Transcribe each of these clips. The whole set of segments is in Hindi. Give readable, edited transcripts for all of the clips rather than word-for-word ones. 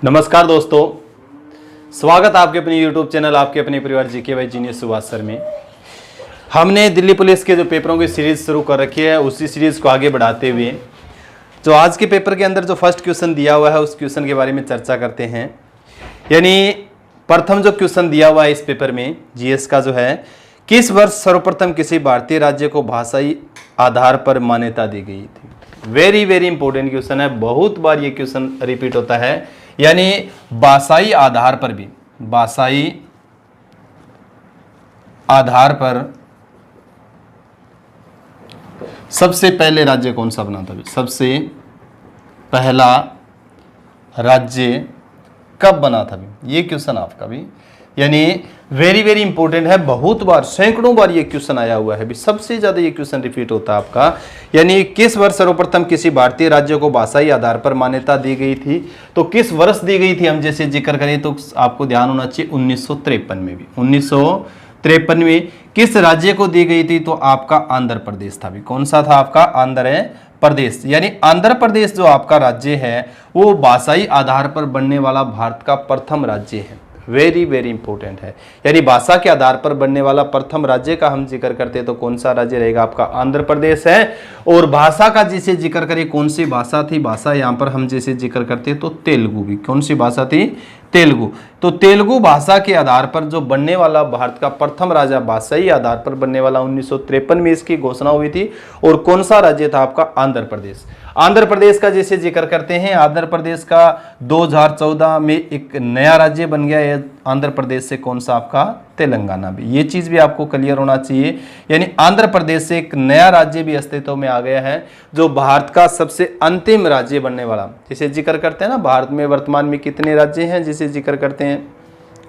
नमस्कार दोस्तों, स्वागत आपके अपने YouTube चैनल आपके अपने परिवार GK by genius Subhash sir में। हमने दिल्ली पुलिस के जो पेपरों की सीरीज शुरू कर रखी है, उसी सीरीज को आगे बढ़ाते हुए जो आज के पेपर के अंदर जो फर्स्ट क्वेश्चन दिया हुआ है उस क्वेश्चन के बारे में चर्चा करते हैं। यानी प्रथम जो क्वेश्चन दिया हुआ है इस पेपर में जीएस का जो है, किस वर्ष सर्वप्रथम किसी भारतीय राज्य को भाषाई आधार पर मान्यता दी गई थी। वेरी वेरी इंपॉर्टेंट क्वेश्चन है, बहुत बार ये क्वेश्चन रिपीट होता है। यानी भाषाई आधार पर भी, भाषाई आधार पर सबसे पहले राज्य कौन सा बना था। सबसे पहला राज्य कब बना था, ये क्वेश्चन आपका भी यानी वेरी वेरी इंपॉर्टेंट है। बहुत बार, सैकड़ों बार ये क्वेश्चन आया हुआ है, भी सबसे ज्यादा ये क्वेश्चन रिपीट होता है आपका। यानी किस वर्ष सर्वप्रथम किसी भारतीय राज्य को भाषाई आधार पर मान्यता दी गई थी, तो किस वर्ष दी गई थी हम जैसे जिक्र करें तो आपको ध्यान होना चाहिए 1953 में भी। 1953 में किस राज्य को दी गई थी, तो आपका आंध्र प्रदेश था। भी कौन सा था आपका, आंध्र प्रदेश। यानी आंध्र प्रदेश जो आपका राज्य है वो भाषाई आधार पर बनने वाला भारत का प्रथम राज्य है। वेरी वेरी इंपॉर्टेंट है। यानी भाषा के आधार पर बनने वाला प्रथम राज्य का हम जिक्र करते हैं तो कौन सा राज्य रहेगा आपका, आंध्र प्रदेश है। और भाषा का जिसे जिक्र करें, कौन सी भाषा थी, भाषा यहाँ पर हम जैसे जिक्र करते हैं तो तेलुगु। भी कौन सी भाषा थी, तेलुगु। तो तेलुगु भाषा के आधार पर जो बनने वाला भारत का प्रथम राज्य, भाषाई आधार पर बनने वाला 1953 में इसकी घोषणा हुई थी। और कौन सा राज्य था आपका, आंध्र प्रदेश। आंध्र प्रदेश का जैसे जिक्र करते हैं, आंध्र प्रदेश का 2014 में एक नया राज्य बन गया है आंध्र प्रदेश से, कौन सा आपका, तेलंगाना। भी ये चीज भी आपको क्लियर होना चाहिए। यानी आंध्र प्रदेश से एक नया राज्य भी अस्तित्व में आ गया है जो भारत का सबसे अंतिम राज्य बनने वाला। जिसे जिक्र करते हैं ना, भारत में वर्तमान में कितने राज्य हैं, जिसे जिक्र करते हैं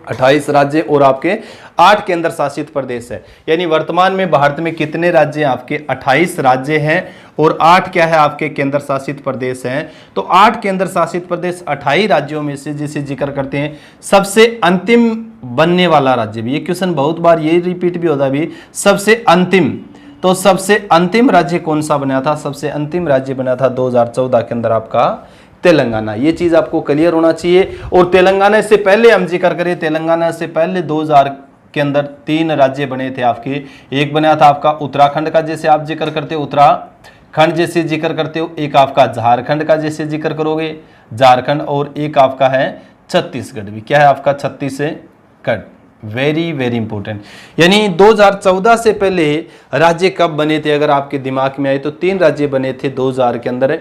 28 राज्य और आपके 8 केंद्र शासित प्रदेश है। यानी वर्तमान में भारत में कितने राज्य हैं आपके, 28 राज्य हैं और 8 क्या है आपके केंद्र शासित प्रदेश हैं। तो 8 केंद्र शासित प्रदेश 28 राज्यों में से जिसे जिक्र करते हैं सबसे अंतिम बनने वाला राज्य भी। ये क्वेश्चन बहुत बार ये रिपीट भी होता भी, सबसे अंतिम। तो सबसे अंतिम राज्य कौन सा बना था, सबसे अंतिम राज्य बना था 2014 के अंदर आपका तेलंगाना। ये चीज आपको क्लियर होना चाहिए। और तेलंगाना से पहले हम जिक्र करें, तेलंगाना से पहले 2000 के अंदर 3 राज्य बने थे आपके। एक बना था आपका उत्तराखंड का, जैसे आप जिक्र करते हो उत्तराखंड जैसे जिक्र करते हो। एक आपका झारखंड का जैसे जिक्र करोगे, झारखंड। और एक आपका है छत्तीसगढ़। भी क्या है आपका, छत्तीसगढ़। Very very important. यानी 2014 से पहले राज्य कब बने थे, अगर आपके दिमाग में आए तो 3 राज्य बने थे 2000 के अंदर।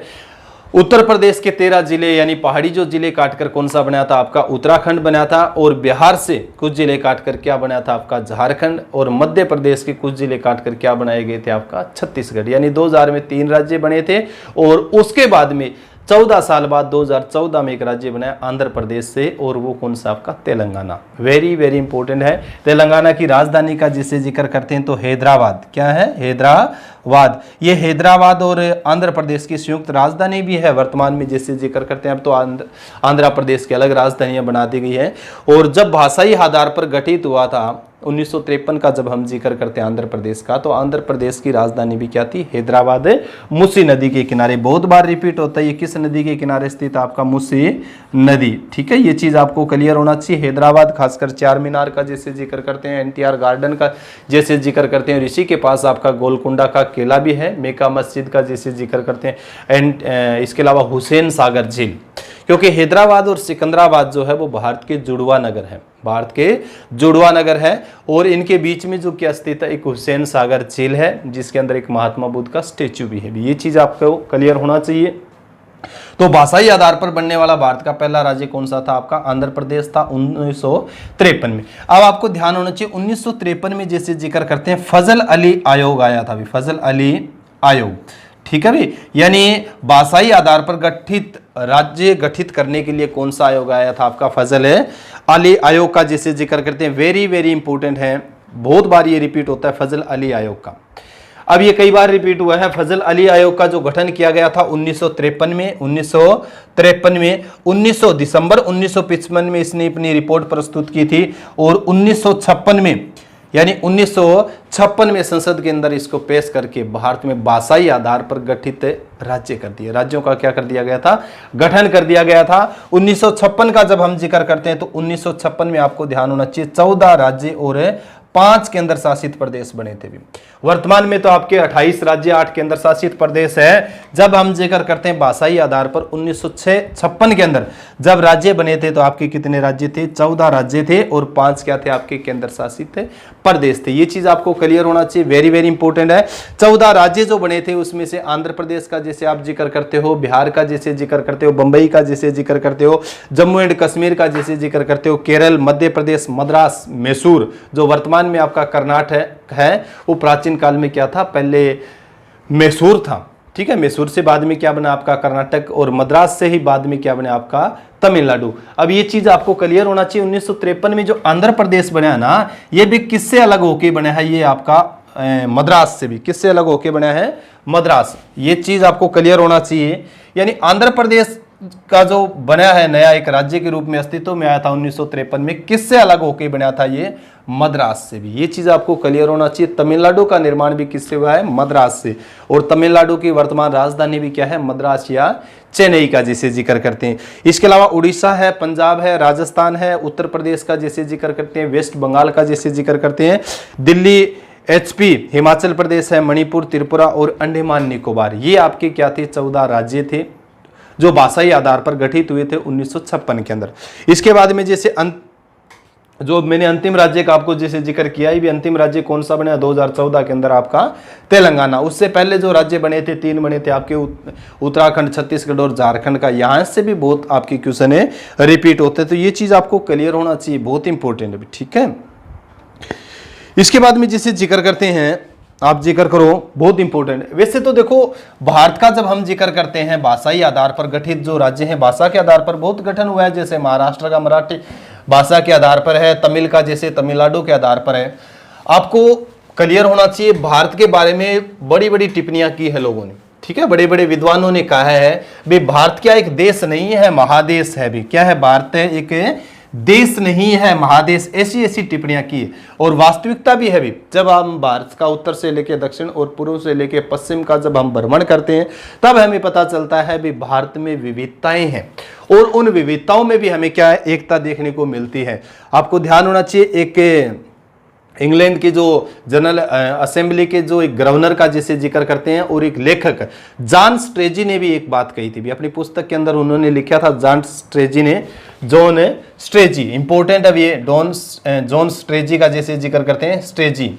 उत्तर प्रदेश के 13 जिले, यानी पहाड़ी जो जिले काटकर कौन सा बनाया था आपका, उत्तराखंड बना था। और बिहार से कुछ जिले काटकर क्या बनाया था आपका, झारखंड। और मध्य प्रदेश के कुछ जिले काटकर क्या बनाए गए थे आपका, छत्तीसगढ़। यानी 2000 में 3 राज्य बने थे। और उसके बाद में 14 साल बाद 2014 में एक राज्य बनाया आंध्र प्रदेश से, और वो कौन सा आपका, तेलंगाना। वेरी वेरी इंपॉर्टेंट है। तेलंगाना की राजधानी का जिसे जिक्र करते हैं तो हैदराबाद। क्या है, हैदराबाद। ये हैदराबाद और आंध्र प्रदेश की संयुक्त राजधानी भी है वर्तमान में जैसे जिक्र करते हैं। अब तो आंध्र प्रदेश की अलग राजधानियां बना दी गई है। और जब भाषाई आधार पर गठित हुआ था 1953 का, जब हम जिक्र करते हैं आंध्र प्रदेश का, तो आंध्र प्रदेश की राजधानी भी क्या थी, हैदराबाद। मूसी नदी के किनारे, बहुत बार रिपीट होता है, ये किस नदी के किनारे स्थित आपका, मूसी नदी। ठीक है, ये चीज आपको क्लियर होना चाहिए। हैदराबाद, खासकर चार मीनार का जैसे जिक्र करते हैं, NTR गार्डन का जैसे जिक्र करते हैं, ऋषि के पास आपका गोलकुंडा का किला भी है, मेका मस्जिद का जैसे जिक्र करते हैं, एंड इसके अलावा हुसैन सागर झील। क्योंकि हैदराबाद और सिकंदराबाद जो है वो भारत के जुड़वा नगर है, भारत के जुड़वा नगर है। और इनके बीच में जो क्या स्थित है, एक हुसैन सागर झील है जिसके अंदर एक महात्मा बुद्ध का स्टेच्यू भी है। ये चीज आपको क्लियर होना चाहिए। तो भाषाई आधार पर बनने वाला भारत का पहला राज्य कौन सा था आपका, आंध्र प्रदेश था 1953 में। अब आपको ध्यान होना चाहिए 1953 में जैसे जिक्र करते हैं फजल अली आयोग आया था। फजल अली आयोग, ठीक है भाई। यानी भाषाई आधार पर गठित राज्य गठित करने के लिए कौन सा आयोग आया था आपका, फजल अली आयोग का जैसे जिक्र करते हैं। वेरी वेरी इंपॉर्टेंट है, बहुत बार ये रिपीट होता है फजल अली आयोग का। अब ये कई बार रिपीट हुआ है। फजल अली आयोग का जो गठन किया गया था 1953 में, 19 दिसंबर 1955 में इसने अपनी रिपोर्ट प्रस्तुत की थी। और 1956 में यानी 1956 में संसद के अंदर इसको पेश करके भारत में भाषाई आधार पर गठित राज्य कर दिए। राज्यों का क्या कर दिया गया था? गठन कर दिया गया था। 1956 का जब हम जिक्र करते हैं तो 1956 में आपको ध्यान होना चाहिए 14 राज्य और 5 केंद्र शासित प्रदेश बने थे भी। वर्तमान में तो आपके 28 राज्य 8 केंद्र शासित प्रदेश है। जब हम जिक्र करते हैं भाषाई आधार पर 1956 के अंदर जब राज्य बने थे तो आपके कितने राज्य थे? 14 राज्य थे और 5 क्या थे? आपके केंद्र शासित प्रदेश थे। ये चीज आपको क्लियर होना चाहिए, वेरी वेरी इंपॉर्टेंट है। 14 राज्य जो बने थे उसमें से आंध्र प्रदेश का जैसे आप जिक्र करते हो, बिहार का जैसे जिक्र करते हो, बंबई का जैसे जिक्र करते हो, जम्मू एंड कश्मीर का जैसे जिक्र करते हो, केरल, मध्य प्रदेश, मद्रास, मैसूर, जो वर्तमान में आपका कर्नाटक है वो प्राचीन काल में क्या था? पहले मैसूर था। ठीक है, मैसूर से बाद में क्या बना? आपका कर्नाटक, और मद्रास से ही बाद में क्या बना? आपका तमिलनाडु। अब ये चीज आपको क्लियर होना चाहिए। 1953 में जो आंध्र प्रदेश बना है ना, ये भी किससे अलग होके बना है? ये आपका मद्रास से भी किससे अलग होके बना है? मद्रास। ये चीज आपको क्लियर होना चाहिए। यानी आंध्र प्रदेश का जो बना है नया एक राज्य के रूप में अस्तित्व में आया था 1953 में, किससे अलग होके बना था? ये मद्रास से भी। ये चीज आपको क्लियर होना चाहिए। तमिलनाडु का निर्माण भी किससे हुआ है? मद्रास से। और तमिलनाडु की वर्तमान राजधानी भी क्या है? मद्रास या चेन्नई का जैसे जिक्र करते हैं। इसके अलावा उड़ीसा है, पंजाब है, राजस्थान है, उत्तर प्रदेश का जैसे जिक्र करते हैं, वेस्ट बंगाल का जैसे जिक्र करते हैं, दिल्ली, HP, हिमाचल प्रदेश है, मणिपुर, त्रिपुरा और अंडमान निकोबार। ये आपके क्या थे? 14 राज्य थे जो भाषाई आधार पर गठित हुए थे 1956 के अंदर। इसके बाद में जैसे जो मैंने अंतिम राज्य का आपको जैसे जिक्र किया, ये भी अंतिम राज्य कौन सा बना? 2014 के अंदर आपका तेलंगाना। उससे पहले जो राज्य बने थे 3 बने थे आपके उत्तराखंड, छत्तीसगढ़ और झारखंड का। यहां से भी बहुत आपके क्वेश्चन है रिपीट होते, तो ये चीज आपको क्लियर होना चाहिए, बहुत इंपॉर्टेंट है। ठीक है, इसके बाद में जैसे जिक्र करते हैं, आप जिक्र करो, बहुत इंपॉर्टेंट है। वैसे तो देखो भारत का जब हम जिक्र करते हैं भाषाई आधार पर गठित जो राज्य हैं, भाषा के आधार पर बहुत गठन हुआ है। जैसे महाराष्ट्र का मराठी भाषा के आधार पर है, तमिल का जैसे तमिलनाडु के आधार पर है। आपको क्लियर होना चाहिए, भारत के बारे में बड़ी बड़ी टिप्पणियां की है लोगों ने। ठीक है, बड़े बड़े विद्वानों ने कहा है भाई भारत क्या एक देश नहीं है, महादेश है भी। क्या है? भारत एक देश नहीं है, महादेश। ऐसी ऐसी टिप्पणियां की है और वास्तविकता भी है भी। जब हम भारत का उत्तर से लेकर दक्षिण और पूर्व से लेकर पश्चिम का जब हम भ्रमण करते हैं तब हमें पता चलता है भी भारत में विविधताएं हैं और उन विविधताओं में भी हमें क्या है? एकता देखने को मिलती है। आपको ध्यान होना चाहिए, एक इंग्लैंड की जो जनरल असेंबली के जो एक गवर्नर का जैसे जिक्र करते हैं और एक लेखक जॉन स्ट्रेजी ने भी एक बात कही थी भी अपनी पुस्तक के अंदर। उन्होंने लिखा था, जॉन स्ट्रेजी, इंपॉर्टेंट है ये, जॉन स्ट्रेजी का जैसे जिक्र करते हैं, स्ट्रेजी।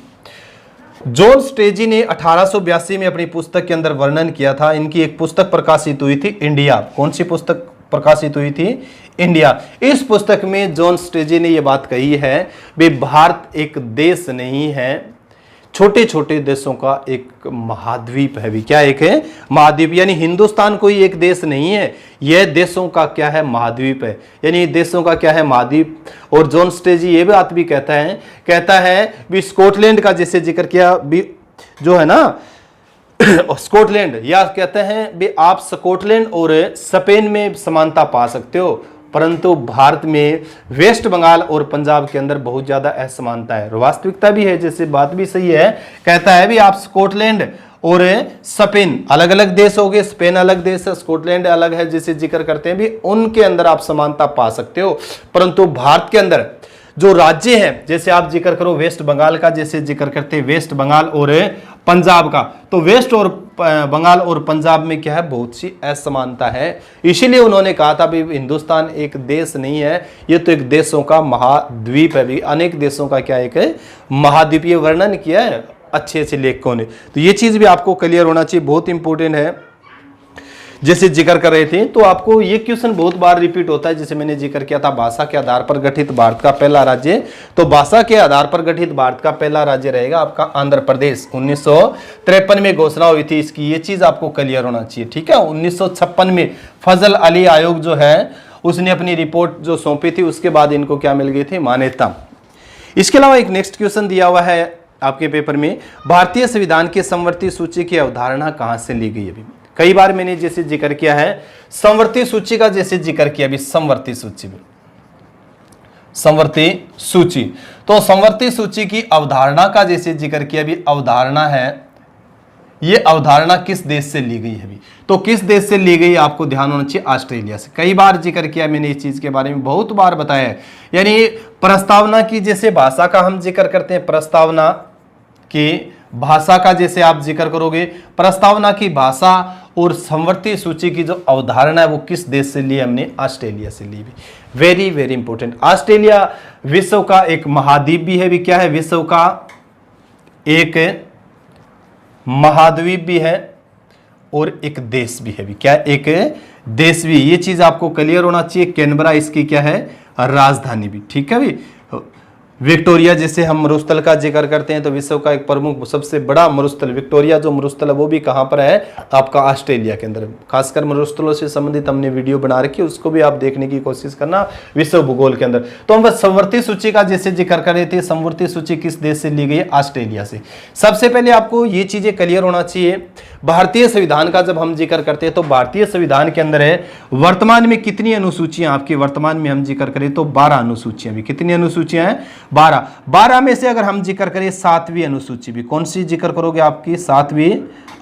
जॉन स्ट्रेजी ने 1882 में अपनी पुस्तक के अंदर वर्णन किया था। इनकी एक पुस्तक प्रकाशित हुई थी, इंडिया। कौन सी पुस्तक प्रकाशित हुई थी? इंडिया। इस पुस्तक में जॉन स्ट्रेजी ने यह बात कही है कि भारत एक देश नहीं है, छोटे छोटे देशों का एक महाद्वीप है भी। क्या एक है? महाद्वीप। यानी हिंदुस्तान कोई एक देश नहीं है, यह देशों का क्या है? महाद्वीप है। यानी देशों का क्या है? महाद्वीप। और जॉन स्ट्रेजी ये बात भी कहता है भी स्कॉटलैंड का जैसे जिक्र किया भी, जो है ना स्कॉटलैंड, या कहते हैं भी आप स्कॉटलैंड और स्पेन में समानता पा सकते हो, परंतु भारत में वेस्ट बंगाल और पंजाब के अंदर बहुत ज्यादा असमानता है। वास्तविकता भी है, जैसे बात भी सही है। कहता है भी आप स्कॉटलैंड और स्पेन अलग अलग देश हो गए, स्पेन अलग देश है, स्कॉटलैंड अलग है, जैसे जिक्र करते हैं भी उनके अंदर आप समानता पा सकते हो, परंतु भारत के अंदर जो राज्य है, जैसे आप जिक्र करो वेस्ट बंगाल का जैसे जिक्र करते हैं, वेस्ट बंगाल और पंजाब का, तो वेस्ट और बंगाल और पंजाब में क्या है? बहुत सी असमानता है। इसीलिए उन्होंने कहा था भी हिंदुस्तान एक देश नहीं है, ये तो एक देशों का महाद्वीप है भी। अनेक देशों का क्या एक महाद्वीपीय वर्णन किया है अच्छे अच्छे लेखकों ने। तो ये चीज भी आपको क्लियर होना चाहिए, बहुत इंपॉर्टेंट है। जैसे जिक्र कर रहे थे तो आपको ये क्वेश्चन बहुत बार रिपीट होता है। जैसे मैंने जिक्र किया था भाषा के आधार पर गठित भारत का पहला राज्य, तो भाषा के आधार पर गठित भारत का पहला राज्य रहेगा आपका आंध्र प्रदेश। 1953 में घोषणा हुई थी इसकी, ये चीज आपको क्लियर होना चाहिए। ठीक है, 1956 में फजल अली आयोग जो है उसने अपनी रिपोर्ट जो सौंपी थी, उसके बाद इनको क्या मिल गई थी? मान्यता। इसके अलावा एक नेक्स्ट क्वेश्चन दिया हुआ है आपके पेपर में, भारतीय संविधान की समवर्ती सूची की अवधारणा कहां से ली गई? अभी कई बार मैंने जैसे जिक्र किया है समवर्ती सूची का, जैसे जिक्र किया अभी समवर्ती सूची में संवर्ती सूची। तो संवर्ती सूची की अवधारणा का जैसे जिक्र किया, अभी अवधारणा है, ये अवधारणा किस देश से ली गई है अभी, तो किस देश से ली गई आपको ध्यान होना चाहिए, ऑस्ट्रेलिया से। कई बार जिक्र किया मैंने इस चीज के बारे में, बहुत बार बताया है। यानी प्रस्तावना की जैसे भाषा का हम जिक्र करते हैं, प्रस्तावना की भाषा का जैसे आप जिक्र करोगे, प्रस्तावना की भाषा और संवर्ती सूची की जो अवधारणा है वो किस देश से ली, हमने ऑस्ट्रेलिया से ली भी। Very very important. ऑस्ट्रेलिया विश्व का एक महाद्वीप भी है भी, क्या है, विश्व का एक महाद्वीप भी है और एक देश भी है भी, क्या, एक देश भी। ये चीज आपको क्लियर होना चाहिए। कैनबरा इसकी क्या है, राजधानी भी, ठीक है भी। विक्टोरिया जैसे हम मरुस्थल का जिक्र करते हैं तो विश्व का एक प्रमुख सबसे बड़ा मरुस्थल विक्टोरिया जो मरुस्थल है वो भी कहाँ पर है, आपका ऑस्ट्रेलिया के अंदर। खासकर मरुस्थलों से संबंधित हमने वीडियो बना रखी है, उसको भी आप देखने की कोशिश करना विश्व भूगोल के अंदर। तो हम संवर्ती सूची का जैसे जिक्र कर रहे थे, संवर्ती सूची किस देश से ली गई है, ऑस्ट्रेलिया से। सबसे पहले आपको ये चीजें क्लियर होना चाहिए, भारतीय संविधान का जब हम जिक्र करते हैं तो भारतीय संविधान के अंदर है वर्तमान में कितनी अनुसूचियां आपकी, वर्तमान में हम जिक्र करें तो 12 अनुसूचियां भी। कितनी अनुसूचियां हैं, 12। 12 में से अगर हम जिक्र करें 7वीं अनुसूची भी, कौन सी जिक्र करोगे, आपकी 7वीं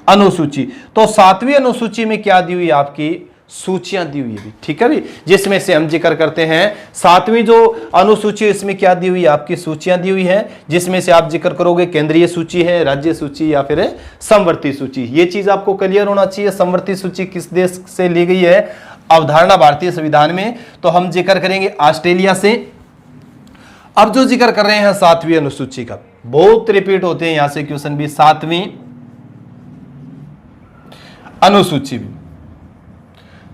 अनुसूची। तो 7वीं अनुसूची में क्या दी हुई है, आपकी सूचियां दी हुई है, ठीक है भी, जिसमें से हम जिक्र करते हैं 7वीं जो अनुसूची, इसमें क्या दी हुई है, आपकी सूचियां दी हुई है, जिसमें से आप जिक्र करोगे केंद्रीय सूची है, राज्य सूची या फिर संवर्ती सूची। ये चीज आपको क्लियर होना चाहिए। संवर्ती सूची किस देश से ली गई है, अवधारणा भारतीय संविधान में, तो हम जिक्र करेंगे ऑस्ट्रेलिया से। अब जो जिक्र कर रहे हैं 7वीं अनुसूची का, बहुत रिपीट होते हैं यहां से क्वेश्चन भी, 7वीं अनुसूची भी।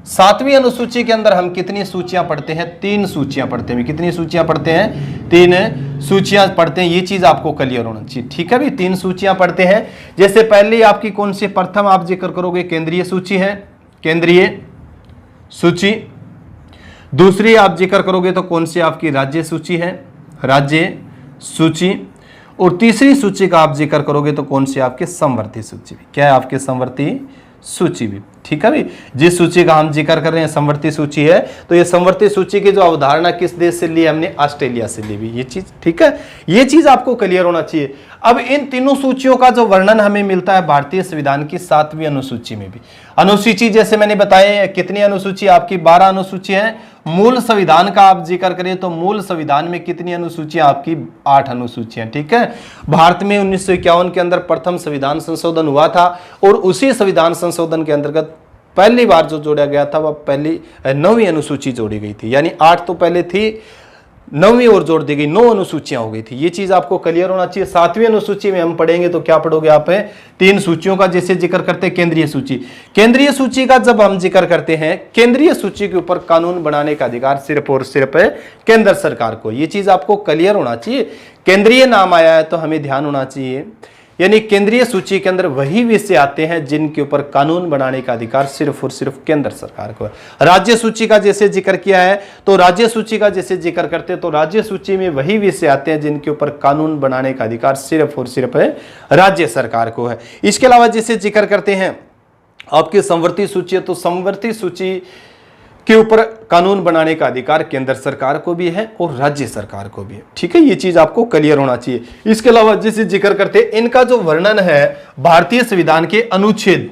7वीं अनुसूची के अंदर हम कितनी सूचियां पढ़ते हैं, 3 सूचियां पढ़ते हैं। कितनी सूचियां पढ़ते हैं, 3 सूचियां पढ़ते हैं। ये चीज आपको क्लियर होना चाहिए, ठीक है भी, 3 सूचियां पढ़ते हैं। जैसे पहले आपकी कौन सी, प्रथम आप जिक्र करोगे केंद्रीय सूची है, केंद्रीय सूची। दूसरी आप जिक्र करोगे तो कौन सी आपकी राज्य सूची है, राज्य सूची। और तीसरी सूची का आप जिक्र करोगे तो कौन सी आपके संवर्ती सूची भी, क्या है, आपके संवर्ती सूची भी, ठीक है भी। जिस सूची का हम जिक्र कर रहे हैं संवर्ती सूची है, तो ये संवर्ती सूची की जो अवधारणा किस देश से ली, हमने ऑस्ट्रेलिया से ली भी। ये चीज ठीक है, ये चीज आपको क्लियर होना चाहिए। अब इन तीनों सूचियों का जो वर्णन हमें मिलता है भारतीय संविधान की 7वीं अनुसूची में भी। अनुसूची जैसे मैंने बताया कितनी अनुसूची, आपकी 12 अनुसूची है। मूल संविधान का आप जिक्र करें तो मूल संविधान में कितनी अनुसूचियां, आपकी 8 अनुसूचियां, ठीक है। भारत में 1951 के अंदर प्रथम संविधान संशोधन हुआ था और उसी संविधान संशोधन के अंतर्गत पहली बार जो जोड़ा गया था वह पहली 9वीं अनुसूची जोड़ी गई थी। यानी 8 तो पहले थी, 9वीं और जोड़ दी गई, 9 अनुसूचियां हो गई थी। ये चीज आपको क्लियर होना चाहिए। 7वीं अनुसूची में हम पढ़ेंगे तो क्या पढ़ोगे आप, 3 सूचियों का जैसे जिक्र करते हैं केंद्रीय सूची। केंद्रीय सूची का जब हम जिक्र करते हैं, केंद्रीय सूची के ऊपर कानून बनाने का अधिकार सिर्फ और सिर्फ केंद्र सरकार को। ये चीज आपको क्लियर होना चाहिए। केंद्रीय नाम आया है तो हमें ध्यान होना चाहिए, यानी केंद्रीय सूची के अंदर वही विषय आते हैं जिनके ऊपर कानून बनाने का अधिकार सिर्फ और सिर्फ केंद्र सरकार को है। राज्य सूची का जैसे जिक्र किया है तो राज्य सूची का जैसे जिक्र करते हैं तो राज्य सूची में वही विषय आते हैं जिनके ऊपर कानून बनाने का अधिकार सिर्फ और सिर्फ राज्य सरकार को है। इसके अलावा जैसे जिक्र करते हैं आपकी संवर्ती सूची है, तो संवर्ती सूची के ऊपर कानून बनाने का अधिकार केंद्र सरकार को भी है और राज्य सरकार को भी है, ठीक है। ये चीज आपको क्लियर होना चाहिए। इसके अलावा जैसे जिक्र करते हैं इनका जो वर्णन है भारतीय संविधान के अनुच्छेद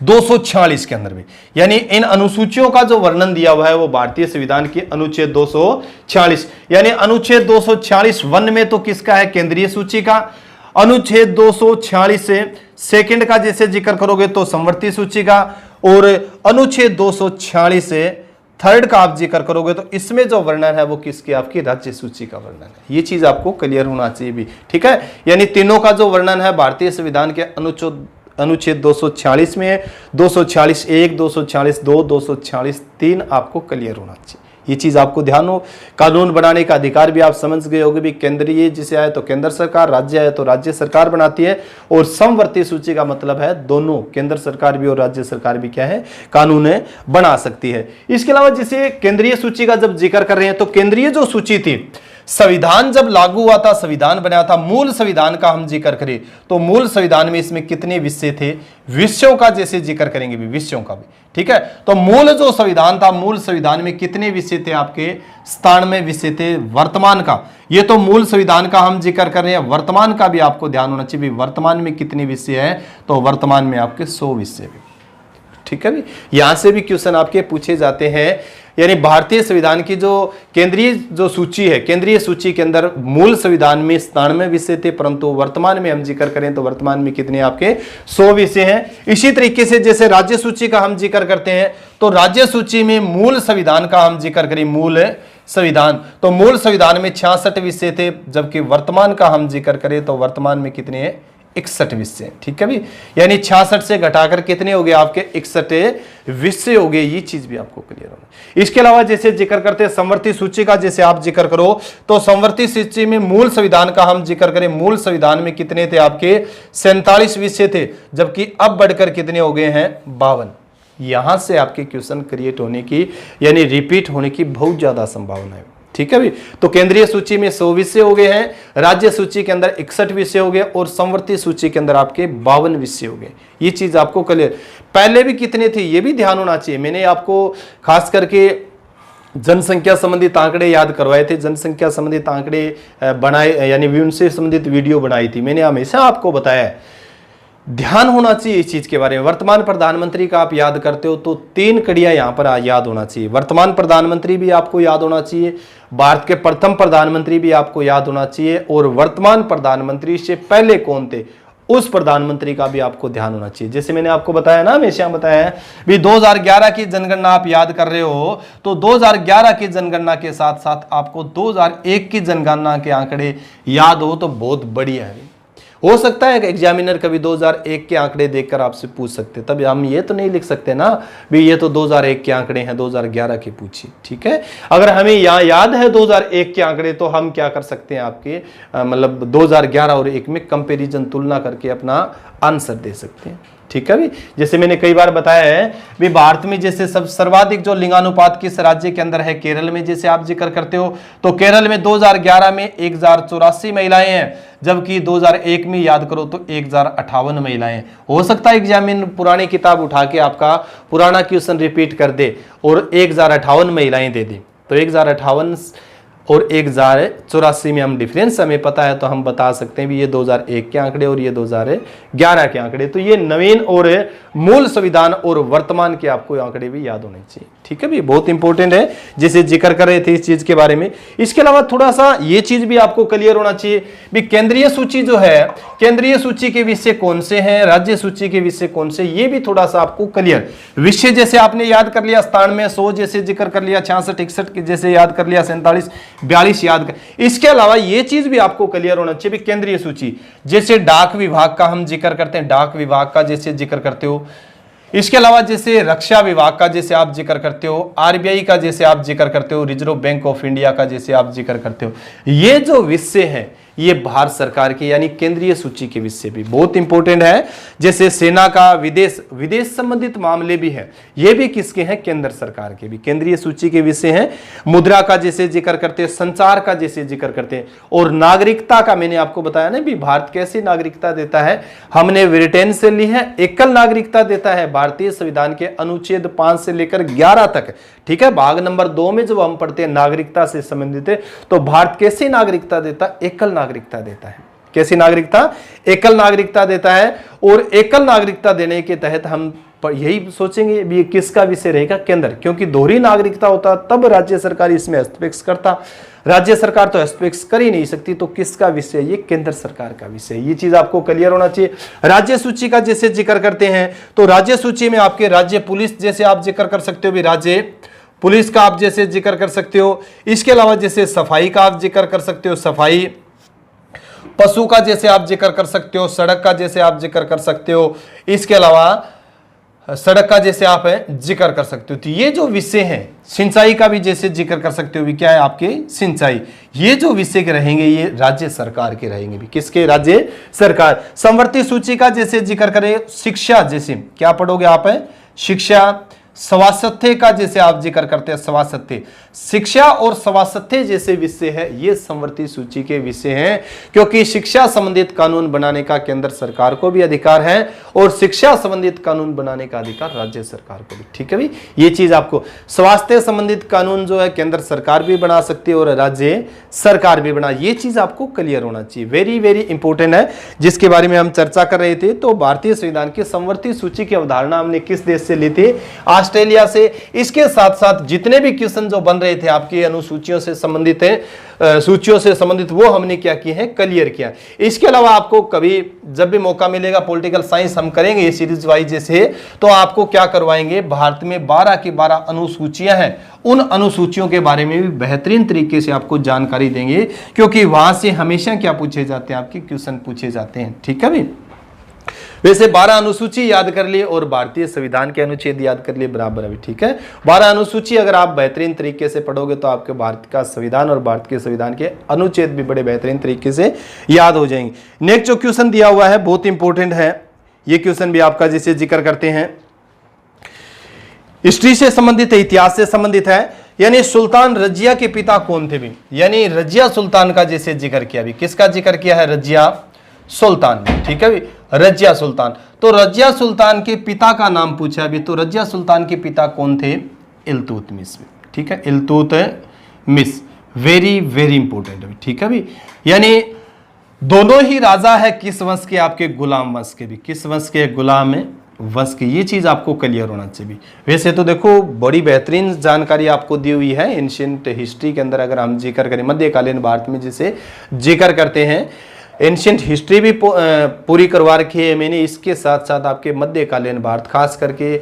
246 के अंदर भी, यानी इन अनुसूचियों का जो वर्णन दिया हुआ है वो भारतीय संविधान के अनुच्छेद 246, यानी अनुच्छेद 246 वन में तो किसका है, केंद्रीय सूची का। अनुच्छेद 246 से सेकंड का जैसे जिक्र करोगे तो संवर्ती सूची का, और अनुच्छेद 246 से थर्ड का आप जिक्र करोगे तो इसमें जो वर्णन है वो किसकी, आपकी राज्य सूची का वर्णन है। ये चीज आपको क्लियर होना चाहिए भी, ठीक है। यानी तीनों का जो वर्णन है भारतीय संविधान के अनुच्छेद 246 में 246(1), 246(2), 246(3) आपको क्लियर होना चाहिए। ये चीज आपको ध्यान हो। कानून बनाने का अधिकार भी आप समझ गए होंगे भी, केंद्रीय जिसे आए तो केंद्र सरकार, राज्य आए तो राज्य सरकार बनाती है, और समवर्ती सूची का मतलब है दोनों, केंद्र सरकार भी और राज्य सरकार भी क्या है, कानून बना सकती है। इसके अलावा जैसे केंद्रीय सूची का जब जिक्र कर रहे हैं तो केंद्रीय जो सूची थी संविधान जब लागू हुआ था, संविधान बनाया था, मूल संविधान का हम जिक्र करें तो मूल संविधान में इसमें कितने विषय थे, विषयों का जैसे जिक्र करेंगे भी, विषयों का भी, ठीक है। तो मूल जो संविधान था, मूल संविधान में कितने विषय थे आपके, 97 विषय थे। वर्तमान का, ये तो मूल संविधान का हम जिक्र कर रहे हैं, वर्तमान का भी आपको ध्यान होना चाहिए, वर्तमान में कितने विषय है, तो वर्तमान में आपके 100 विषय भी, ठीक है भी। यहां से भी क्वेश्चन आपके पूछे जाते हैं। यानी भारतीय संविधान की जो केंद्रीय जो सूची है, केंद्रीय सूची के अंदर मूल संविधान में 97 विषय थे, परंतु वर्तमान में हम जिक्र करें तो वर्तमान में कितने आपके 100 विषय हैं। इसी तरीके से जैसे राज्य सूची का हम जिक्र करते हैं तो राज्य सूची में मूल संविधान का हम जिक्र करें, मूल संविधान, तो मूल संविधान में 66 विषय थे, जबकि वर्तमान का हम जिक्र करें तो वर्तमान में कितने हैं, 61 विषय, ठीक है भी। यानी 66 से घटाकर कितने हो गए आपके 61 विषय हो गए। ये चीज भी आपको क्लियर होना। इसके अलावा जैसे जिक्र करते हैं संवर्ती सूची का, जैसे आप जिक्र करो तो संवर्ती सूची में मूल संविधान का हम जिक्र करें, मूल संविधान में कितने थे आपके 47 विषय थे, जबकि अब बढ़कर कितने हो गए हैं 52। यहां से आपके क्वेश्चन क्रिएट होने की यानी रिपीट होने की बहुत ज्यादा संभावना है, ठीक है भी। तो केंद्रीय सूची में 100 विषय हो गए हैं, राज्य सूची के अंदर 61 विषय हो गए और संवर्ती सूची के अंदर आपके 52 विषय हो गए। ये चीज आपको क्लियर, पहले भी कितने थे ये भी ध्यान होना चाहिए। मैंने आपको खास करके जनसंख्या संबंधित आंकड़े याद करवाए थे, जनसंख्या संबंधित आंकड़े बनाए, यानी उनसे संबंधित वीडियो बनाई थी। मैंने हमेशा आपको बताया है ध्यान होना चाहिए इस चीज के बारे में। वर्तमान प्रधानमंत्री का आप याद करते हो तो 3 कड़ियां यहां पर याद होना चाहिए। वर्तमान प्रधानमंत्री भी आपको याद होना चाहिए, भारत के प्रथम प्रधानमंत्री भी आपको याद होना चाहिए, और वर्तमान प्रधानमंत्री से पहले कौन थे उस प्रधानमंत्री का भी आपको ध्यान होना चाहिए। जैसे मैंने आपको बताया ना, हमेशा बताया है भी 2011 की जनगणना आप याद कर रहे हो तो 2011 की जनगणना के साथ साथ आपको 2001 की जनगणना के आंकड़े याद हो तो बहुत बढ़िया है। हो सकता है कि एग्जामिनर कभी 2001 के आंकड़े देखकर आपसे पूछ सकते, तब हम ये तो नहीं लिख सकते ना भी ये तो 2001 के आंकड़े हैं, 2011 के पूछिए, ठीक है। अगर हमें यहाँ याद है 2001 के आंकड़े तो हम क्या कर सकते हैं आपके मतलब 2011 और 1 में कंपैरिजन, तुलना करके अपना आंसर दे सकते हैं, ठीक है भी। जैसे मैंने कई बार बताया है भी भारत में जैसे सब सर्वाधिक जो लिंगानुपात किस राज्य के अंदर है, केरल में जैसे आप जिक्र करते हो तो केरल में 2011 में 1084 महिलाएं हैं, जबकि 2001 में याद करो तो 1058 महिलाएं। हो सकता है एग्जामिन पुरानी किताब उठा के आपका पुराना क्वेश्चन रिपीट कर दे और 1058 महिलाएं दे दे, तो 1058 और 1084 में हम डिफरेंस हमें पता है तो हम बता सकते हैं भी ये 2001 के आंकड़े और ये 2011 के आंकड़े। तो ये नवीन और मूल संविधान और वर्तमान के आपको आंकड़े भी याद होने चाहिए, ठीक है भी, बहुत इंपॉर्टेंट है जैसे जिक्र कर रहे थे इस चीज के बारे में। इसके अलावा थोड़ा सा ये चीज भी आपको क्लियर होना चाहिए भी केंद्रीय सूची जो है, केंद्रीय सूची के विषय कौन से हैं, राज्य सूची के विषय कौन से, ये भी थोड़ा सा आपको क्लियर। विषय जैसे आपने याद कर लिया 97 100 जैसे जिक्र कर लिया, 66 61 जैसे याद कर लिया, 47 42 याद कर। इसके अलावा ये चीज भी आपको क्लियर होना चाहिए भी केंद्रीय सूची जैसे डाक विभाग का हम जिक्र करते हैं, डाक विभाग का जैसे जिक्र करते हो, इसके अलावा जैसे रक्षा विभाग का जैसे आप जिक्र करते हो, आरबीआई का जैसे आप जिक्र करते हो, रिजर्व बैंक ऑफ इंडिया का जैसे आप जिक्र करते हो, ये जो विषय है ये भारत सरकार के यानी केंद्रीय सूची के विषय भी बहुत इंपॉर्टेंट है। जैसे सेना का, विदेश संबंधित मामले भी है, ये भी किसके हैं, केंद्र सरकार के भी केंद्रीय सूची के विषय हैं। मुद्रा का जैसे जिक्र करते हैं, संचार का जैसे जिक्र करते हैं, और नागरिकता का मैंने आपको बताया ना भी भारत कैसी नागरिकता देता है, हमने ब्रिटेन से ली है, एकल नागरिकता देता है भारतीय संविधान के अनुच्छेद 5 से लेकर 11 तक, ठीक है। भाग नंबर 2 में जब हम पढ़ते हैं नागरिकता से संबंधित है तो भारत कैसी नागरिकता देता है, एकल नागरिकता देता है। कैसी नागरिकता, एकल नागरिकता देता है। और एकल नागरिकता देने के तहत हम यही सोचेंगे भी किसका विषय रहेगा, केंद्र, क्योंकि दोहरी नागरिकता होता तब राज्य सरकार इसमें हस्तक्षेप करता, राज्य सरकार तो हस्तक्षेप कर ही नहीं सकती, तो किसका विषय, ये केंद्र सरकार का विषय। ये चीज आपको क्लियर होना चाहिए। राज्य सूची का जैसे जिक्र करते हैं तो राज्य सूची में आपके राज्य पुलिस जैसे आप जिक्र कर सकते हो भी, राज्य पुलिस का आप जैसे जिक्र कर सकते हो। इसके अलावा जैसे सफाई का आप जिक्र कर सकते हो, सफाई, पशु का जैसे आप जिक्र कर सकते हो, सड़क का जैसे आप जिक्र कर सकते हो, इसके अलावा सड़क का जैसे आप जिक्र कर सकते हो। तो ये जो विषय हैं, सिंचाई का भी जैसे जिक्र कर सकते हो भी, क्या है आपके सिंचाई, ये जो विषय के रहेंगे ये राज्य सरकार के रहेंगे भी, किसके, राज्य सरकार। संवर्ती सूची का जैसे जिक्र करें, शिक्षा जैसे क्या पढ़ोगे आप, शिक्षा, स्वास्थ्य का जैसे आप जिक्र करते हैं, स्वास्थ्य, शिक्षा और स्वास्थ्य जैसे विषय है, ये समवर्ती सूची के विषय हैं, क्योंकि शिक्षा संबंधित कानून बनाने का केंद्र सरकार को भी अधिकार है और शिक्षा संबंधित कानून बनाने का अधिकार राज्य सरकार को भी। ठीक है भाई, ये चीज आपको, स्वास्थ्य संबंधित कानून जो है केंद्र सरकार भी बना सकती है और राज्य सरकार भी बना, ये चीज आपको क्लियर होना चाहिए, वेरी वेरी इंपॉर्टेंट है, जिसके बारे में हम चर्चा कर रहे थे। तो भारतीय संविधान की समवर्ती सूची की अवधारणा हमने किस देश से ली थी? ऑस्ट्रेलिया से। इसके साथ साथ जितने भी क्वेश्चन जो बन रहे थे आपकी अनुसूचियों से संबंधित है, सूचियों से संबंधित, वो हमने क्या किए हैं? क्लियर किया। इसके अलावा आपको कभी जब भी मौका मिलेगा पॉलिटिकल साइंस हम करेंगे ये सीरीज वाइज जैसे, तो आपको क्या करवाएंगे, भारत में 12 की 12 अनुसूचियां हैं, उन अनुसूचियों के बारे में भी बेहतरीन तरीके से आपको जानकारी देंगे, क्योंकि वहां से हमेशा क्या पूछे जाते हैं? आपके क्वेश्चन पूछे जाते हैं। ठीक है भाई, वैसे 12 अनुसूची याद कर लिए और भारतीय संविधान के अनुच्छेद याद कर लिए, बराबर है। ठीक है, 12 अनुसूची अगर आप बेहतरीन तरीके से पढ़ोगे तो आपके भारत का संविधान और भारत के संविधान के अनुच्छेद भी बड़े बेहतरीन तरीके से याद हो जाएंगे। नेक्स्ट जो क्वेश्चन दिया हुआ है बहुत इंपॉर्टेंट है, ये क्वेश्चन भी आपका जिसे जिक्र करते हैं, हिस्ट्री से संबंधित है, इतिहास से संबंधित है, यानी सुल्तान रजिया के पिता कौन थे भी? यानी रजिया सुल्तान का जैसे जिक्र किया भी, किसका जिक्र किया है? रजिया सुल्तान। ठीक है, रजिया सुल्तान। तो रजिया सुल्तान के पिता का नाम पूछा अभी, तो रजिया सुल्तान के पिता कौन थे? इल्तुतमिश। ठीक है, इल्तुतमिश, वेरी वेरी इंपॉर्टेंट है। ठीक है भी, यानी दोनों ही राजा है किस वंश के? आपके गुलाम वंश के भी। किस वंश के? गुलाम वंश की। ये चीज आपको क्लियर होना चाहिए। वैसे तो देखो बड़ी बेहतरीन जानकारी आपको दी हुई है एंशिएंट हिस्ट्री के अंदर, अगर हम जिक्र करें मध्यकालीन भारत में जिसे जिक्र करते हैं, एंशिएंट हिस्ट्री भी पूरी करवा रखी है मैंने, इसके साथ साथ आपके मध्यकालीन भारत खास करके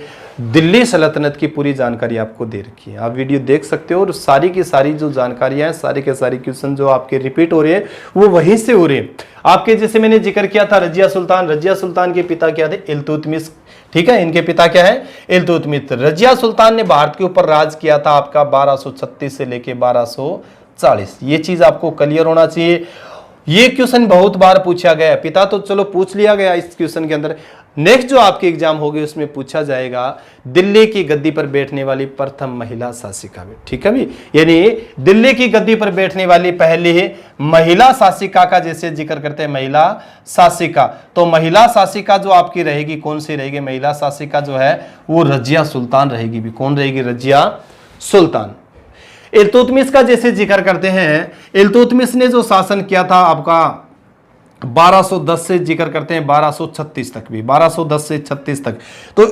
दिल्ली सल्तनत की पूरी जानकारी आपको दे रखी है। आप वीडियो देख सकते हो और सारी की सारी जो जानकारियां हैं, सारे के सारे क्वेश्चन जो आपके रिपीट हो रहे हैं वो वहीं से हो रहे हैं आपके। जैसे मैंने जिक्र किया था रजिया सुल्तान, रजिया सुल्तान के पिता क्या थे? इल्तुतमिश। ठीक है, इनके पिता क्या है? इल्तुतमिश। रजिया सुल्तान ने भारत के ऊपर राज किया था आपका 1236 से लेके 1240। ये चीज आपको क्लियर होना चाहिए। ये क्वेश्चन बहुत बार पूछा गया है, पिता तो चलो पूछ लिया गया इस क्वेश्चन के अंदर। नेक्स्ट जो आपके एग्जाम होगी उसमें पूछा जाएगा दिल्ली की गद्दी पर बैठने वाली प्रथम महिला शासिका भी। ठीक है भी, यानी दिल्ली की गद्दी पर बैठने वाली पहली महिला शासिका का जैसे जिक्र करते हैं, महिला शासिका। तो महिला शासिका जो आपकी रहेगी कौन सी रहेगी? महिला शासिका जो है वो रजिया सुल्तान रहेगी भी। कौन रहेगी? रजिया सुल्तान। इल्तुतमिश का जैसे जिक्र करते हैं, इल्तुतमिश ने जो शासन किया था आपका 1210 से जिक्र करते हैं 1236 तक भी, 1210 से 36 तक। तो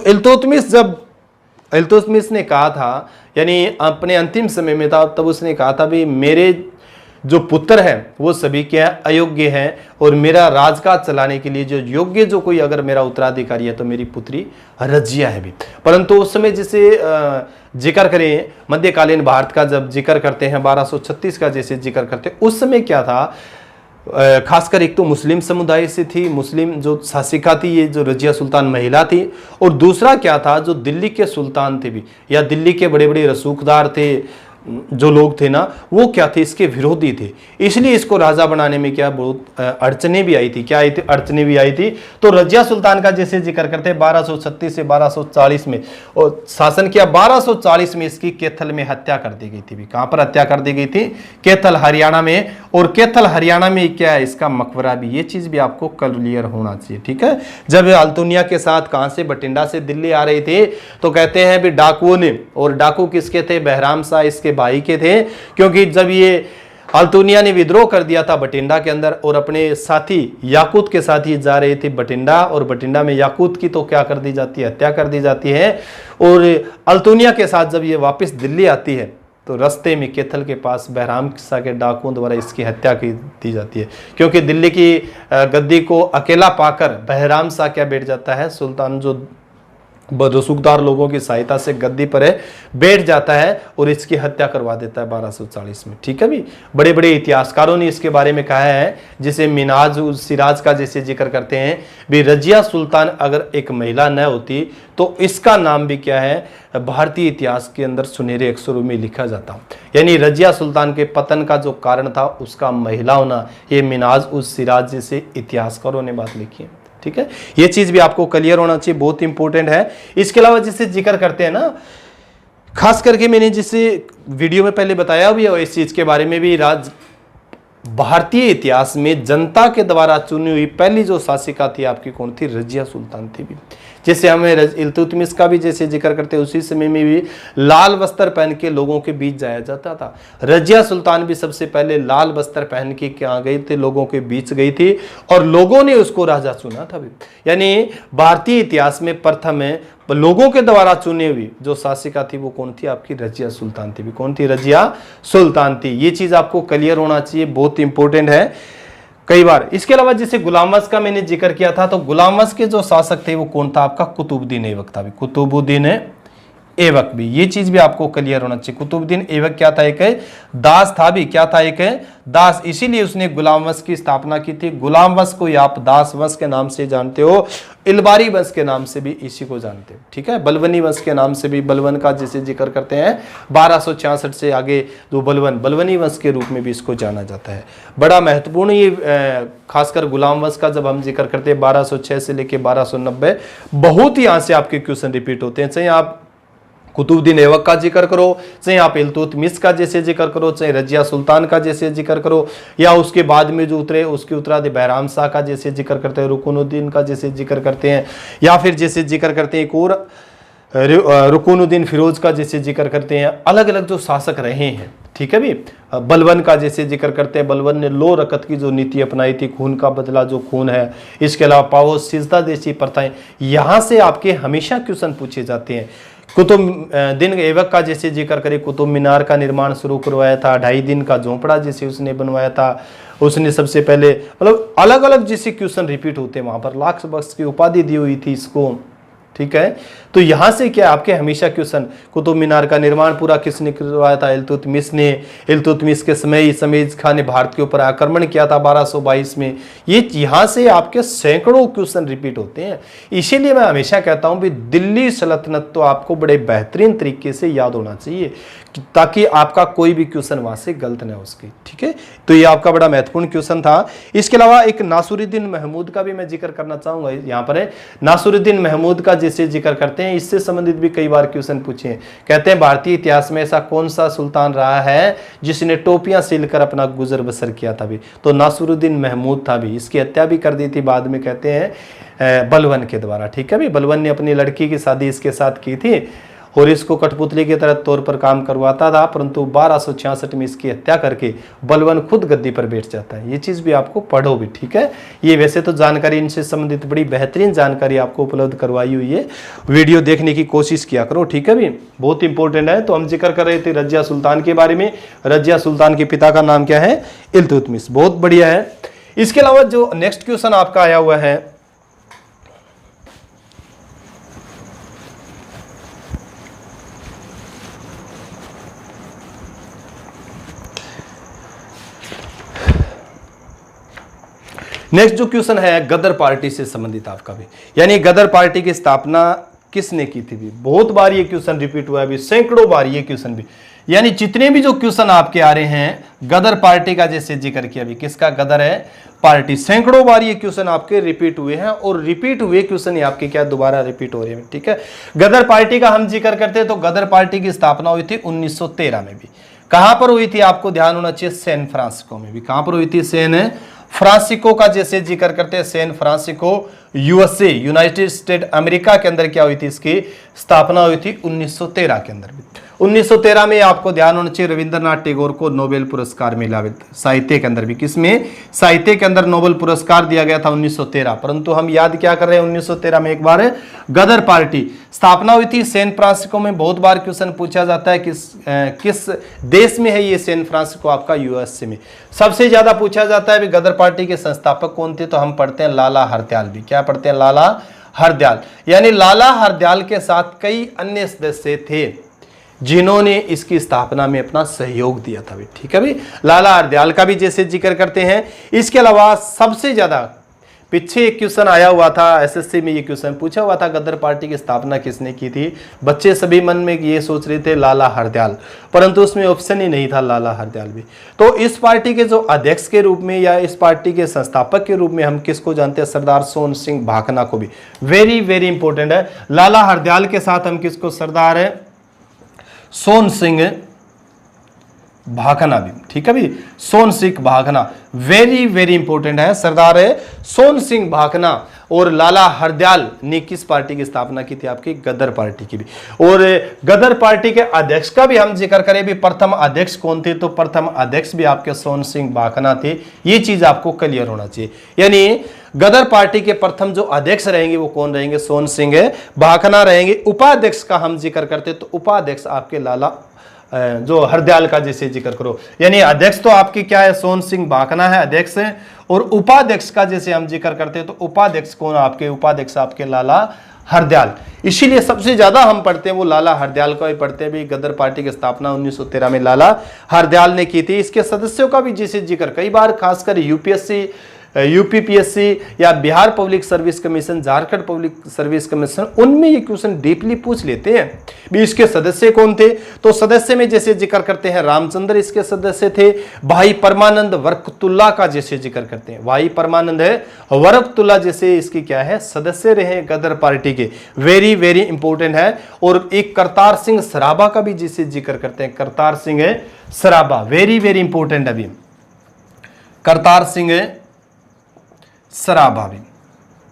इल्तुतमिश ने कहा था, यानी अपने अंतिम समय में था, तब उसने कहा था भी मेरे जो पुत्र है वो सभी क्या अयोग्य हैं और मेरा राजकाज चलाने के लिए जो योग्य जो कोई अगर मेरा उत्तराधिकारी है तो मेरी पुत्री रजिया है भी। परंतु उस समय जैसे जिक्र करें मध्यकालीन भारत का जब जिक्र करते हैं 1236 का जैसे जिक्र करते हैं, उस समय क्या था, खासकर एक तो मुस्लिम समुदाय से थी, मुस्लिम जो शासिका थी ये जो रजिया सुल्तान महिला थी, और दूसरा क्या था जो दिल्ली के सुल्तान थे भी या दिल्ली के बड़े बड़े रसूखदार थे जो लोग थे ना, वो क्या थे? इसके विरोधी थे। इसलिए इसको राजा बनाने में क्या बहुत अड़चने भी आई थी। क्या आई थी? अड़चने भी आई थी। तो रजिया सुल्तान का जैसे जिक्र करते हैं 1236 से 1240 में, और शासन किया 1240 में इसकी कैथल में हत्या कर दी गई थी भी। कहां पर हत्या कर दी गई थी? कैथल हरियाणा में। और कैथल हरियाणा में क्या है? इसका मकबरा भी। ये चीज भी आपको क्लियर होना चाहिए। ठीक है, जब अल्तुनिया के साथ कहां से? बठिंडा से दिल्ली आ रहे थे, तो कहते हैं भी डाकुओं ने, और डाकू किसके थे? बहराम शाह इसके भाई के थे, क्योंकि जब ये अल्तुनिया ने विद्रोह कर दिया था बठिंडा के अंदर और अपने साथी याकूत के साथ ही जा रहे थे बठिंडा, और बठिंडा में याकूत की तो क्या कर दी जाती है? हत्या कर दी जाती है। और अल्तुनिया के साथ जब ये वापस दिल्ली आती है तो रास्ते में कैथल के पास बहराम शाह के डाकुओं द्वारा इसकी हत्या की दी जाती है, क्योंकि दिल्ली की गद्दी को अकेला पाकर बहराम शाह क्या बैठ जाता है? सुल्तान जो रसूखदार लोगों की सहायता से गद्दी पर है बैठ जाता है और इसकी हत्या करवा देता है 1240 में। ठीक है भी, बड़े बड़े इतिहासकारों ने इसके बारे में कहा है, जिसे मिनाज उस सिराज का जैसे जिक्र करते हैं भी, रजिया सुल्तान अगर एक महिला न होती तो इसका नाम भी क्या है? भारतीय इतिहास के अंदर सुनहरे अक्षरों में लिखा जाता। यानी रजिया सुल्तान के पतन का जो कारण था उसका महिला होना, ये मिनाज उस सिराज जैसे इतिहासकारों ने बात लिखी है। ठीक है, ये चीज भी आपको क्लियर होना चाहिए, बहुत इंपॉर्टेंट है। इसके अलावा जिसे जिक्र करते हैं ना, खास करके मैंने जिसे वीडियो में पहले बताया भी है इस चीज के बारे में भी, भारतीय इतिहास में जनता के द्वारा चुनी हुई पहली जो शासिका थी आपकी कौन थी? रजिया सुल्तान थी भी। जैसे हमें इल्तुतमिश का भी जैसे जिक्र करते हैं, उसी समय में भी लाल वस्त्र पहन के लोगों के बीच जाया जाता था। रजिया सुल्तान भी सबसे पहले लाल वस्त्र पहन के क्या गई थी? लोगों के बीच गई थी और लोगों ने उसको राजा चुना था भी। यानी भारतीय इतिहास में प्रथम है लोगों के द्वारा चुनी हुई जो शासिका थी वो कौन थी? आपकी रजिया सुल्तान थी भी। कौन थी? रजिया सुल्तान थी। ये चीज आपको क्लियर होना चाहिए, बहुत इंपॉर्टेंट है कई बार। इसके अलावा जैसे गुलाम वंश का मैंने जिक्र किया था, तो गुलाम वंश के जो शासक थे वो कौन था? आपका कुतुबुद्दीन ऐबक था भी। कुतुबुद्दीन ऐबक भी, ये चीज भी आपको क्लियर होना चाहिए। कुतुबुद्दीन ऐबक क्या था? एक दास था भी। क्या था? एक दास, इसीलिए उसने गुलाम वंश की स्थापना की थी। गुलाम वंश को आप दास वंश के नाम से जानते हो, इलबारी वंश के नाम से भी इसी को जानते हो, ठीक है। बलवनी वंश के नाम से भी, बलवन का जैसे जिक्र करते हैं 1266 से आगे जो बलवनी वंश के रूप में भी इसको जाना जाता है। बड़ा महत्वपूर्ण ये खासकर गुलाम वंश का जब हम जिक्र करते हैं 1206 से लेके 1290, बहुत ही यहाँ से आपके क्वेश्चन रिपीट होते हैं। चाहे आप कुतुबुद्दीन ऐबक का जिक्र करो, चाहे आप इल्तुतमिश का जैसे जिक्र करो, चाहे रजिया सुल्तान का जैसे जिक्र करो, या उसके बाद में जो उतरे उसके उत्तराधि बहराम शाह का जैसे जिक्र करते हैं, रुकनुद्दीन का जैसे जिक्र करते हैं, या फिर जैसे जिक्र करते हैं एक और रुकनुद्दीन फिरोज का जैसे जिक्र करते हैं। अलग अलग जो शासक रहे हैं, ठीक है भी। बलवन का जैसे जिक्र करते हैं, बलवन ने लो रकत की जो नीति अपनाई थी, खून का बदला जो खून है। इसके अलावा पावो सिजदा जैसी प्रथाएं, यहाँ से आपके हमेशा क्वेश्चन पूछे जाते हैं। कुतुबुद्दीन ऐबक का जैसे जिक्र करें, कुतुब मीनार का निर्माण शुरू करवाया था, 2.5 दिन का झोंपड़ा जैसे उसने बनवाया था, उसने सबसे पहले, मतलब अलग अलग जैसे क्वेश्चन रिपीट होते हैं वहां पर। लाख बख्श की उपाधि दी हुई थी इसको, ठीक है। तो यहां से क्या आपके हमेशा क्वेश्चन, कुतुब मीनार का निर्माण पूरा किसने करवाया था? इल्तुतमिश ने। इल्तुतमिश के समय समीज खान ने भारत के ऊपर आक्रमण किया था 1222 में। ये यहां से आपके सैकड़ों क्वेश्चन रिपीट होते हैं। इसीलिए मैं हमेशा कहता हूं भी दिल्ली सल्तनत तो आपको बड़े बेहतरीन तरीके से याद होना चाहिए, ताकि आपका कोई भी क्वेश्चन वहां से गलत न हो उसकी, ठीक है। तो ये आपका बड़ा महत्वपूर्ण क्वेश्चन था। इसके अलावा एक नासिरुद्दीन महमूद का भी मैं जिक्र करना चाहूंगा। यहाँ पर है नासिरुद्दीन महमूद का जैसे जिक्र करते हैं, इससे संबंधित भी कई बार क्वेश्चन पूछे हैं। कहते हैं भारतीय इतिहास में ऐसा कौन सा सुल्तान रहा है जिसने टोपियां सिलकर अपना गुजर बसर किया था भी? तो नासिरुद्दीन महमूद था भी। इसकी हत्या भी कर दी थी बाद में, कहते हैं बलवन के द्वारा, ठीक है भी। बलवन ने अपनी लड़की की शादी इसके साथ की थी और इसको कठपुतली के तरह तौर पर काम करवाता था, परंतु 1266 में इसकी हत्या करके बलवन खुद गद्दी पर बैठ जाता है। ये चीज भी आपको पढ़ो भी, ठीक है। ये वैसे तो जानकारी इनसे संबंधित बड़ी बेहतरीन जानकारी आपको उपलब्ध करवाई हुई है, वीडियो देखने की कोशिश किया करो, ठीक है भी। बहुत इंपॉर्टेंट है। तो हम जिक्र कर रहे थे रजिया सुल्तान के बारे में। रजिया सुल्तान के पिता का नाम क्या है? इल्तुतमिश। बहुत बढ़िया है। इसके अलावा जो नेक्स्ट क्वेश्चन आपका आया हुआ है, नेक्स्ट जो क्वेश्चन है गदर पार्टी से संबंधित आपका भी, यानी गदर पार्टी की स्थापना किसने की थी भी? बहुत बार ये क्वेश्चन रिपीट हुआ है भी, सैकड़ों बार ये क्वेश्चन भी। यानी जितने भी जो क्वेश्चन आपके आ रहे हैं गदर पार्टी का जैसे जिक्र किया भी, किसका? गदर है पार्टी। सैकड़ों बार ये क्वेश्चन आपके रिपीट हुए हैं और रिपीट हुए क्वेश्चन आपके क्या दोबारा रिपीट हो रहे हैं, ठीक है। गदर पार्टी का हम जिक्र करते हैं तो गदर पार्टी की स्थापना हुई थी 1913 में भी। कहां पर हुई थी? आपको ध्यान होना चाहिए, सैन फ्रांसिस्को में भी। कहां पर हुई थी? सैन फ्रांसिस्को का जैसे जिक्र करते हैं, San Francisco USA, United State America के अंदर क्या हुई थी? इसकी स्थापना हुई थी 1913 के अंदर भी। 1913 में आपको ध्यान होना चाहिए रविंद्रनाथ टैगोर को नोबेल पुरस्कार मिला साहित्य के अंदर भी। किसमें? साहित्य के अंदर नोबेल पुरस्कार दिया गया था 1913। परंतु हम याद क्या कर रहे हैं? 1913 में एक बार गदर पार्टी स्थापना हुई थी सैन फ्रांसिस्को में। बहुत बार क्वेश्चन पूछा जाता है किस देश में है ये सैन फ्रांसिस्को? आपका यूएसए में। सबसे ज्यादा पूछा जाता है गदर पार्टी के संस्थापक कौन थे? तो हम पढ़ते हैं लाला हरदयाल भी। क्या पढ़ते हैं? लाला हरदयाल। यानी लाला हरदयाल के साथ कई अन्य सदस्य थे जिन्होंने इसकी स्थापना में अपना सहयोग दिया था भी, ठीक है भी। लाला हरदयाल का भी जैसे जिक्र करते हैं। इसके अलावा सबसे ज्यादा पीछे एक क्वेश्चन आया हुआ था एसएससी में, ये क्वेश्चन पूछा हुआ था गदर पार्टी की स्थापना किसने की थी। बच्चे सभी मन में ये सोच रहे थे लाला हरदयाल, परंतु उसमें ऑप्शन ही नहीं था लाला हरदयाल भी। तो इस पार्टी के जो अध्यक्ष के रूप में या इस पार्टी के संस्थापक के रूप में हम किसको जानते हैं, सरदार सोन सिंह भाकना को भी। वेरी वेरी इंपॉर्टेंट है, लाला हरदयाल के साथ हम किसको, सरदार सोन सिंह भाकना भी, ठीक है भी, Sohan Singh Bhakna very very important है। सरदार सोन सिंह भाकना और लाला हरदयाल ने किस पार्टी की स्थापना की थी, आपकी गदर पार्टी की भी। और गदर पार्टी के अध्यक्ष का भी हम जिक्र करें भी, प्रथम अध्यक्ष कौन थे, तो प्रथम अध्यक्ष भी आपके सोन सिंह भाकना थे। ये चीज आपको क्लियर होना चाहिए, यानी गदर पार्टी के प्रथम जो अध्यक्ष रहेंगे वो कौन रहेंगे, सोन सिंह भाकना रहेंगे। उपाध्यक्ष का हम जिक्र करते तो उपाध्यक्ष आपके लाला जो हरदयाल का जैसे जिक्र करो, यानी अध्यक्ष तो आपकी क्या है, सोन सिंह भाकना है अध्यक्ष है, और उपाध्यक्ष का जैसे हम जिक्र करते हैं तो उपाध्यक्ष कौन, आपके उपाध्यक्ष आपके लाला हरदयाल। इसीलिए सबसे ज्यादा हम पढ़ते हैं वो लाला हरदयाल का ही पढ़ते हैं भी। गदर पार्टी की स्थापना 1913 में लाला हरदयाल ने की थी। इसके सदस्यों का भी जैसे जिक्र कई बार खासकर यूपीएससी, यूपीपीएससी या Bihar public service commission, Jharkhand public service commission, उनमें ये क्वेश्चन डीपली पूछ लेते हैं भी इसके सदस्य कौन थे। तो सदस्य में जैसे जिक्र करते हैं रामचंद्र इसके सदस्य थे, भाई परमानंद वर्कतुल्ला का जैसे जिक्र करते हैं, भाई परमानंद वर्कतुल्ला जैसे इसकी क्या है, सदस्य रहे गदर पार्टी के। वेरी वेरी इंपॉर्टेंट है। और एक करतार सिंह सराबा का भी जिसे जिक्र करते हैं, Kartar Singh Sarabha very very important अभी, करतार सिंह सराबा भी,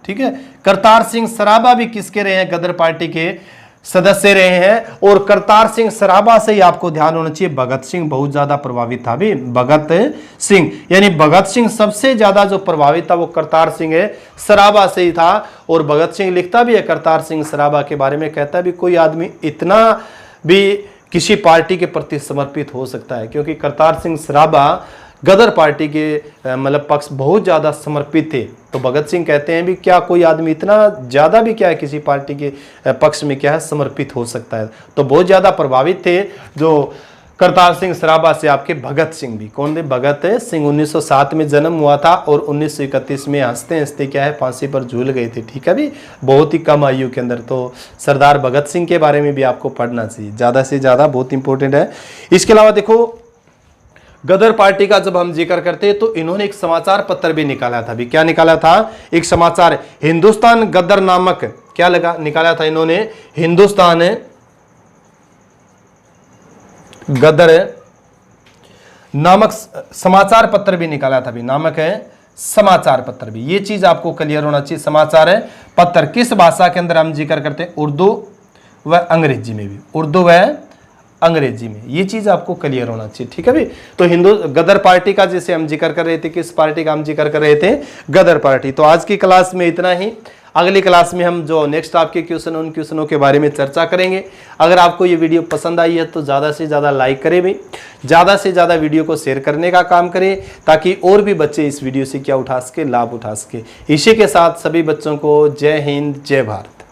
ठीक है। करतार सिंह सराबा भी किसके रहे हैं, गदर पार्टी के सदस्य रहे हैं। और करतार सिंह सराबा से ही आपको ध्यान होना चाहिए भगत सिंह बहुत ज्यादा प्रभावित था भी, भगत सिंह, यानी भगत सिंह सबसे ज्यादा जो प्रभावित था वो करतार सिंह सराबा से ही था। और भगत सिंह लिखता भी है करतार सिंह सराबा के बारे में, कहता भी कोई आदमी इतना भी किसी पार्टी के प्रति समर्पित हो सकता है, क्योंकि करतार सिंह सराबा गदर पार्टी के मतलब पक्ष बहुत ज्यादा समर्पित थे। तो भगत सिंह कहते हैं भी क्या कोई आदमी इतना ज्यादा भी क्या है किसी पार्टी के पक्ष में क्या है समर्पित हो सकता है। तो बहुत ज्यादा प्रभावित थे जो करतार सिंह सराबा से आपके भगत सिंह भी। कौन थे, भगत सिंह 1907 में जन्म हुआ था और 1931 में हंसते हंसते क्या है फांसी पर झूल गए थे, ठीक है भी, बहुत ही कम आयु के अंदर। तो सरदार भगत सिंह के बारे में भी आपको पढ़ना चाहिए, ज्यादा से ज्यादा बहुत इंपॉर्टेंट है। इसके अलावा देखो गदर पार्टी का जब हम जिक्र करते हैं तो इन्होंने एक समाचार पत्र भी निकाला था भी। क्या निकाला था, एक समाचार हिंदुस्तान गदर नामक क्या निकाला था इन्होंने, हिंदुस्तान गदर नामक समाचार पत्र भी निकाला था भी, नामक है समाचार पत्र भी। ये चीज आपको क्लियर होना चाहिए। समाचार पत्र किस भाषा के अंदर हम जिक्र करते हैं, उर्दू व अंग्रेजी में भी, उर्दू व अंग्रेजी में, ये चीज आपको क्लियर होना चाहिए, ठीक है भी। तो हिंदू गदर पार्टी का जैसे हम जिक्र कर रहे थे, किस पार्टी का हम जिक्र कर रहे थे, गदर पार्टी। तो आज की क्लास में इतना ही। अगली क्लास में हम जो नेक्स्ट आपके क्वेश्चन उन क्वेश्चनों के बारे में चर्चा करेंगे। अगर आपको ये वीडियो पसंद आई है तो ज़्यादा से ज़्यादा लाइक करें भी, ज़्यादा से ज़्यादा वीडियो को शेयर करने का काम करें ताकि और भी बच्चे इस वीडियो से क्या उठा सके, लाभ उठा सके। इसी के साथ सभी बच्चों को जय हिंद, जय भारत।